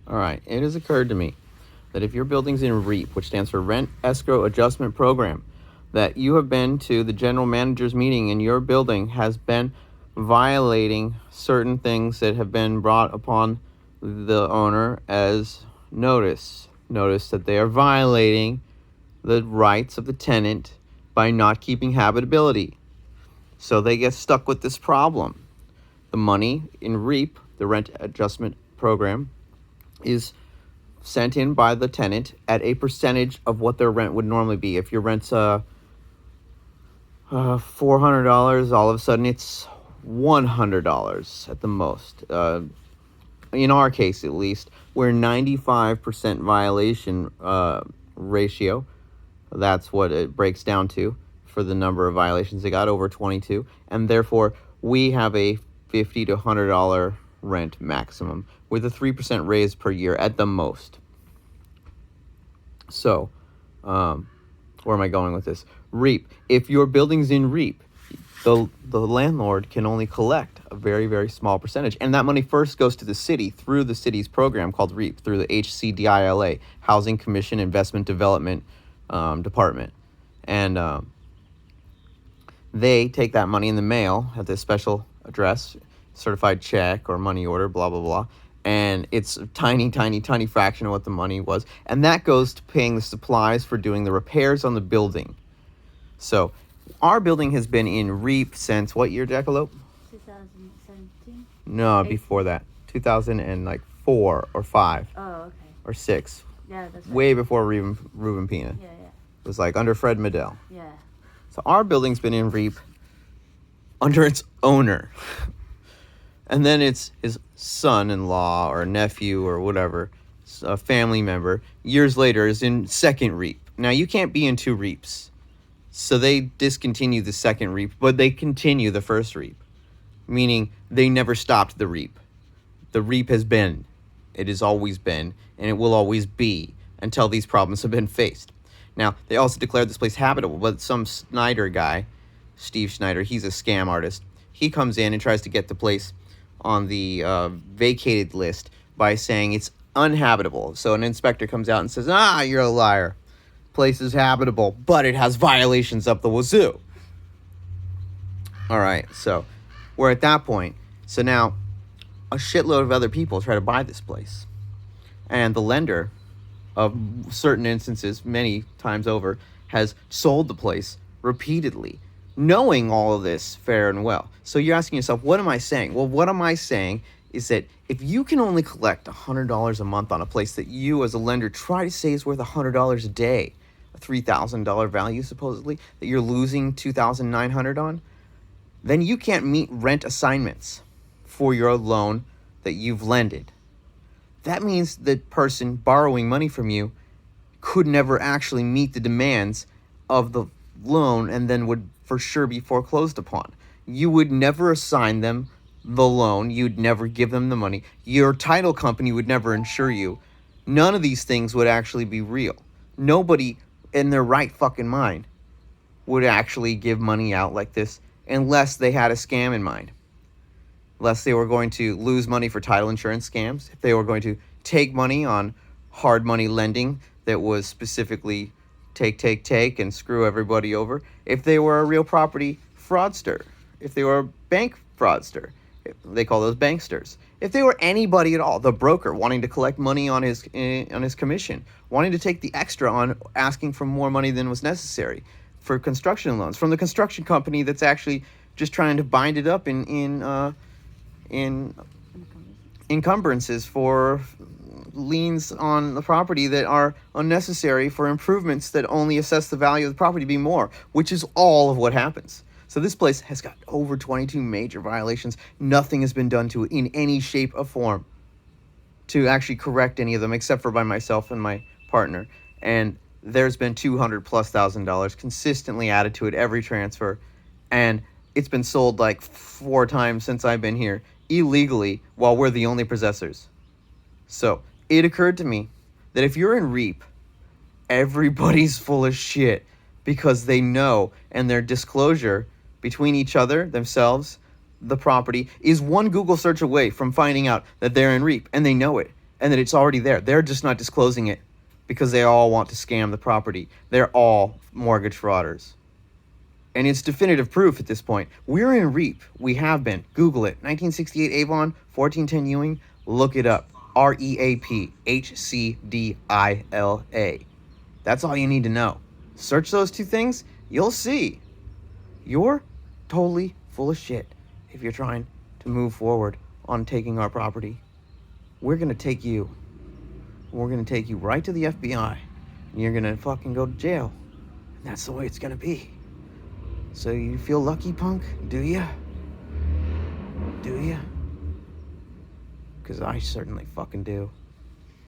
All right. It has occurred to me that if your building's in REAP, which stands for Rent Escrow Adjustment Program, that you have been to the general manager's meeting and your building has been violating certain things that have been brought upon the owner as notice. Notice that they are violating the rights of the tenant by not keeping habitability. So they get stuck with this problem. The money in REAP, the Rent Adjustment Program, is sent in by the tenant at a percentage of what their rent would normally be. If your rent's $400, all of a sudden it's $100 at the most. In our case, at least, we're 95% violation ratio. That's what it breaks down to for the number of violations they got, over 22. And therefore, we have a $50 to $100 rent maximum with a 3% raise per year at the most. So, where am I going with this? REAP. If your building's in REAP, the landlord can only collect a very, very small percentage. And that money first goes to the city through the city's program called REAP, through the HCDILA, Housing Commission Investment Development Department. And they take that money in the mail at this special address, certified check or money order, blah, blah, blah. And it's a tiny, tiny, tiny fraction of what the money was. And that goes to paying the supplies for doing the repairs on the building. So our building has been in REAP since what year, Jackalope? 2017? No, before that. 2004 or 5. Oh, okay. Or 6. Yeah, that's right. Way before Ruben Pina. Yeah. It was like under Fred Medell. Yeah. So our building's been in REAP under its owner. And then it's his son-in-law or nephew or whatever, a family member, years later is in second REAP. Now, you can't be in 2 REAPs. So they discontinue the second REAP, but they continue the first REAP, meaning they never stopped the REAP. The REAP has been, it has always been, and it will always be until these problems have been faced. Now, they also declared this place habitable, but some Schneider guy, Steve Schneider, he's a scam artist. He comes in and tries to get the place on the vacated list by saying it's uninhabitable. So an inspector comes out and says, you're a liar. Place is habitable, but it has violations up the wazoo. All right, so we're at that point. So now a shitload of other people try to buy this place. And the lender, of certain instances, many times over, has sold the place repeatedly, knowing all of this fair and well. So you're asking yourself, what am I saying? Well, what am I saying is that if you can only collect $100 a month on a place that you as a lender try to say is worth $100 a day, a $3,000 value supposedly, that you're losing $2,900 on, then you can't meet rent assignments for your loan that you've lended. That means the person borrowing money from you could never actually meet the demands of the loan and then would for sure be foreclosed upon. You would never assign them the loan. You'd never give them the money. Your title company would never insure you. None of these things would actually be real. Nobody in their right fucking mind would actually give money out like this unless they had a scam in mind. Unless they were going to lose money for title insurance scams, if they were going to take money on hard money lending that was specifically take, and screw everybody over, if they were a real property fraudster, if they were a bank fraudster, they call those banksters. If they were anybody at all, the broker wanting to collect money on his commission, wanting to take the extra on asking for more money than was necessary for construction loans, from the construction company that's actually just trying to bind it up in encumbrances for liens on the property that are unnecessary for improvements that only assess the value of the property to be more, which is all of what happens. So this place has got over 22 major violations. Nothing has been done to it in any shape or form to actually correct any of them, except for by myself and my partner. And there's been $200,000+ consistently added to it every transfer. And it's been sold like 4 times since I've been here, illegally, while we're the only possessors. So it occurred to me that if you're in REAP, everybody's full of shit because they know, and their disclosure between each other, themselves, the property, is one Google search away from finding out that they're in REAP, and they know it. and that it's already there. They're just not disclosing it because they all want to scam the property. They're all mortgage frauders. And it's definitive proof at this point. We're in REAP. We have been. Google it. 1968 Avon, 1410 Ewing. Look it up. REAP. HCDILA. That's all you need to know. Search those two things. You'll see. You're totally full of shit if you're trying to move forward on taking our property. We're going to take you. We're going to take you right to the FBI. And you're going to fucking go to jail. And that's the way it's going to be. So you feel lucky, punk? Do ya? Do ya? Because I certainly fucking do.